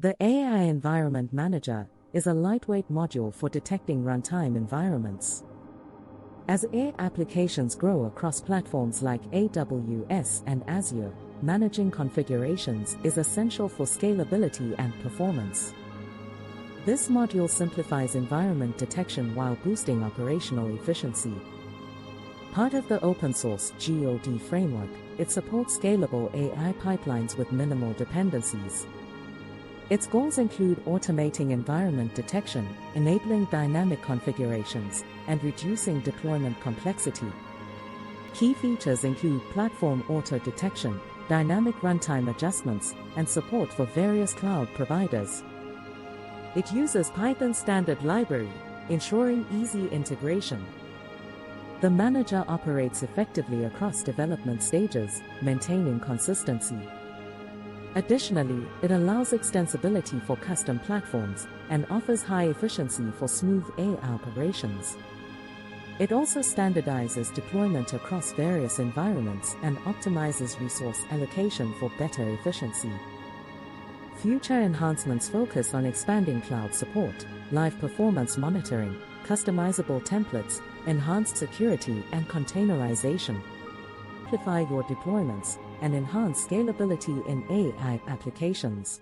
The AI Environment Manager is a lightweight module for detecting runtime environments. As AI applications grow across platforms like AWS and Azure, managing configurations is essential for scalability and performance. This module simplifies environment detection while boosting operational efficiency. Part of the open-source God framework, it supports scalable AI pipelines with minimal dependencies. Its goals include automating environment detection, enabling dynamic configurations, and reducing deployment complexity. Key features include platform auto-detection, dynamic runtime adjustments, and support for various cloud providers. It uses Python standard library, ensuring easy integration. The manager operates effectively across development stages, maintaining consistency. Additionally, it allows extensibility for custom platforms and offers high efficiency for smooth AI operations. It also standardizes deployment across various environments and optimizes resource allocation for better efficiency. Future enhancements focus on expanding cloud support, live performance monitoring, customizable templates, enhanced security and containerization. Simplify your deployments and enhance scalability in AI applications.